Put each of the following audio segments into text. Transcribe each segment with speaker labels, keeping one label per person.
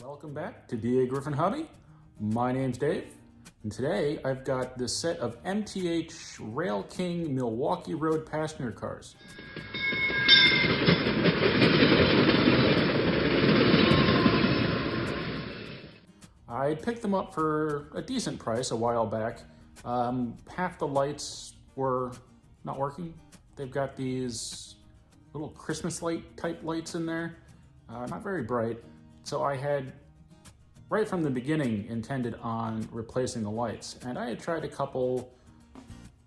Speaker 1: Welcome back to Dagryffyn Hobby. My name's Dave, and today I've got this set of MTH Rail King Milwaukee Road passenger cars. I picked them up for a decent price a while back. Half the lights were not working. They've got these little Christmas light type lights in there, not very bright. So I had, right from the beginning, intended on replacing the lights. And I had tried a couple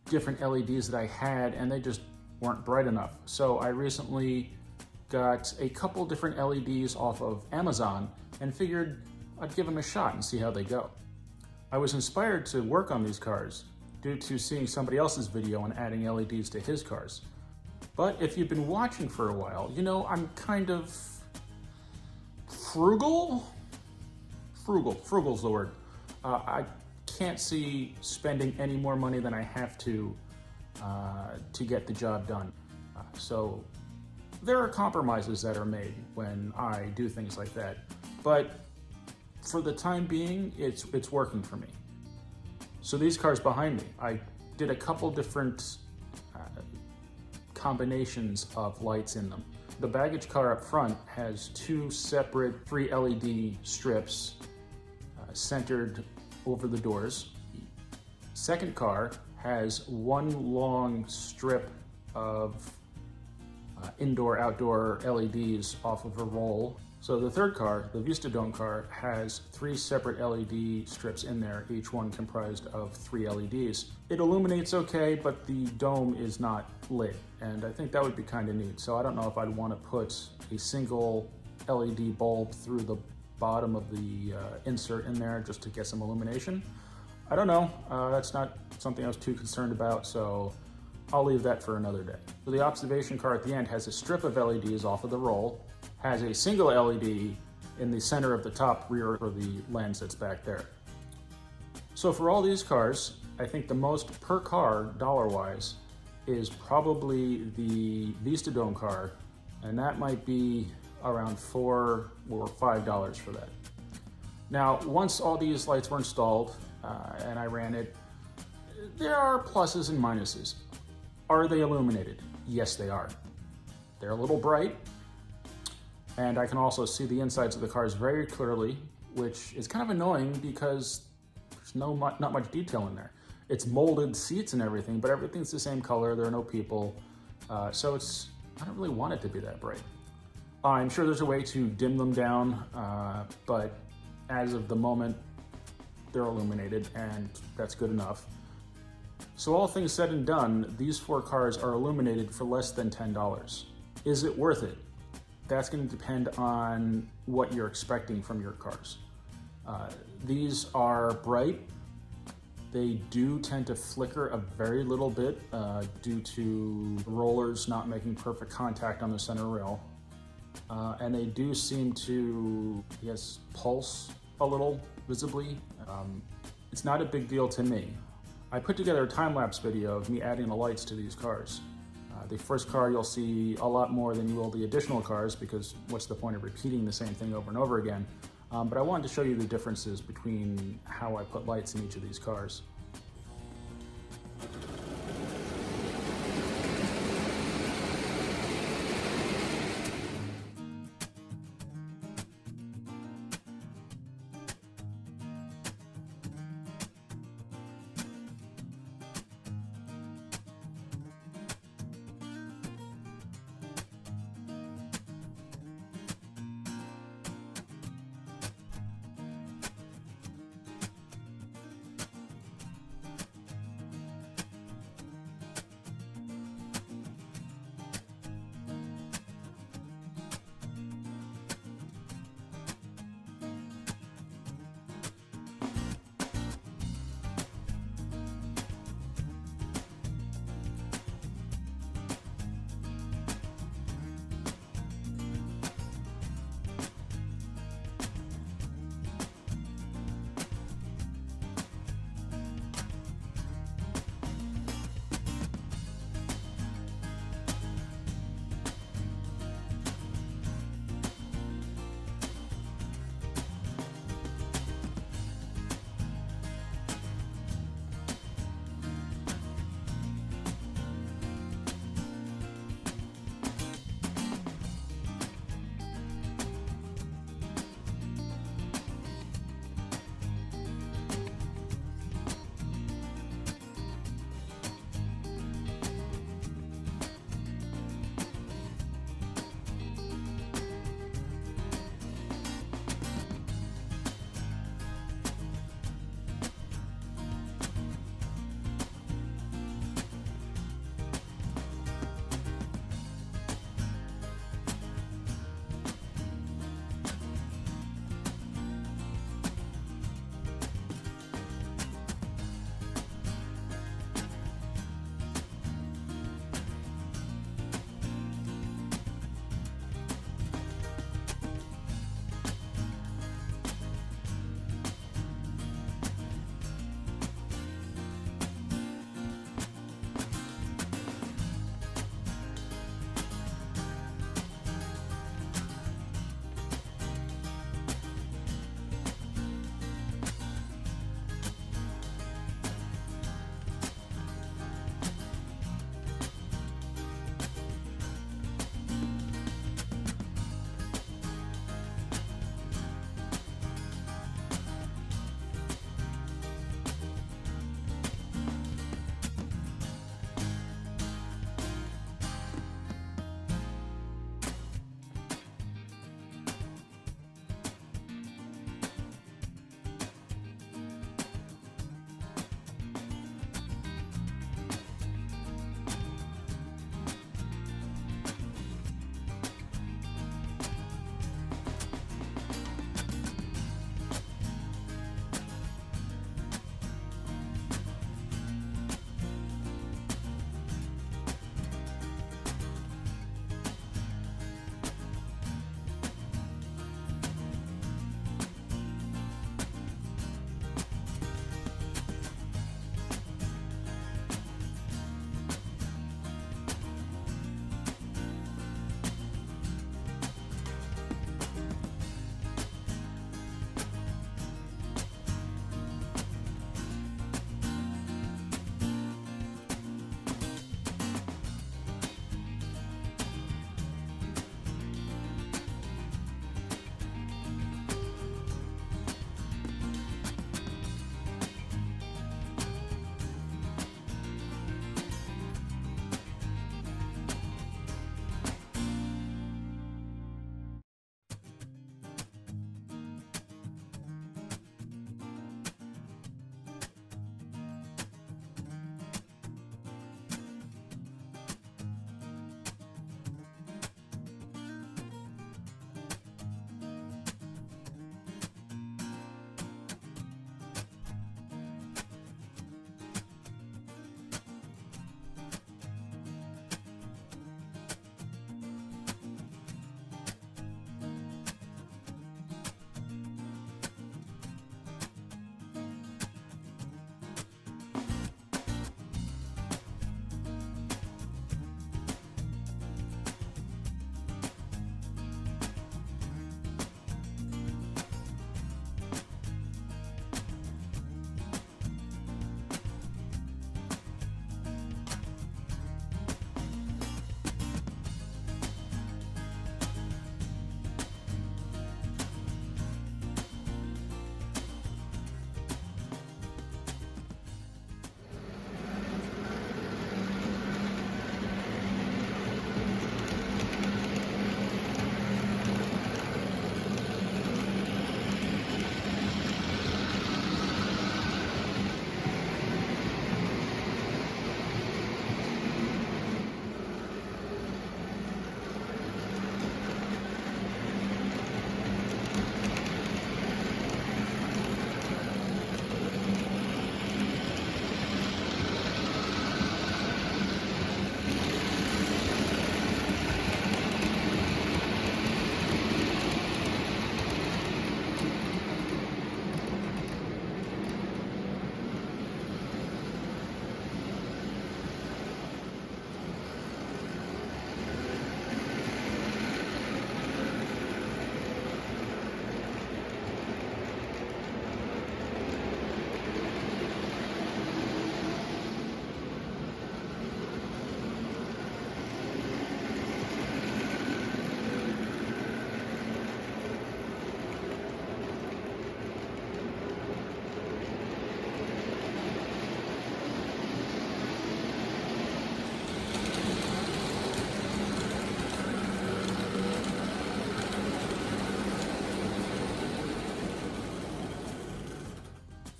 Speaker 1: different LEDs that I had, and they just weren't bright enough. So I recently got a couple different LEDs off of Amazon and figured I'd give them a shot and see how they go. I was inspired to work on these cars due to seeing somebody else's video on adding LEDs to his cars. But if you've been watching for a while, you know I'm kind of frugal's the word. I can't see spending any more money than I have to get the job done. So there are compromises that are made when I do things like that. But for the time being, it's working for me. So these cars behind me, I did a couple different combinations of lights in them. The baggage car up front has two separate 3 LED strips centered over the doors. The second car has one long strip of indoor-outdoor LEDs off of a roll. So the third car, the Vista Dome car, has 3 separate LED strips in there, each one comprised of 3 LEDs. It illuminates okay, but the dome is not lit, and I think that would be kind of neat. So I don't know if I'd want to put a single LED bulb through the bottom of the insert in there just to get some illumination. I don't know, that's not something I was too concerned about, so I'll leave that for another day. So the observation car at the end has a strip of LEDs off of the roll, has a single LED in the center of the top rear for the lens that's back there. So for all these cars, I think the most per car, dollar-wise, is probably the Vista Dome car, and that might be around $4 or $5 for that. Now, once all these lights were installed and I ran it, there are pluses and minuses. Are they illuminated? Yes, they are. They're a little bright, and I can also see the insides of the cars very clearly, which is kind of annoying because there's not much detail in there. It's molded seats and everything, but everything's the same color. There are no people, so I don't really want it to be that bright. I'm sure there's a way to dim them down, but as of the moment, they're illuminated, and that's good enough. So all things said and done, these 4 cars are illuminated for less than $10. Is it worth it? That's going to depend on what you're expecting from your cars. These are bright. They do tend to flicker a very little bit due to rollers not making perfect contact on the center rail. And they do seem to, yes, pulse a little visibly. It's not a big deal to me. I put together a time-lapse video of me adding the lights to these cars. The first car you'll see a lot more than you will the additional cars, because what's the point of repeating the same thing over and over again? But I wanted to show you the differences between how I put lights in each of these cars.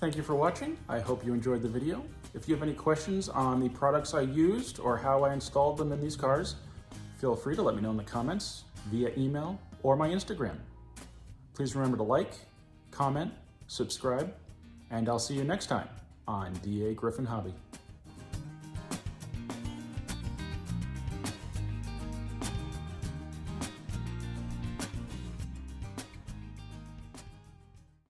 Speaker 1: Thank you for watching. I hope you enjoyed the video. If you have any questions on the products I used or how I installed them in these cars, feel free to let me know in the comments, via email, or my Instagram. Please remember to like, comment, subscribe, and I'll see you next time on dagryffyn Hobby.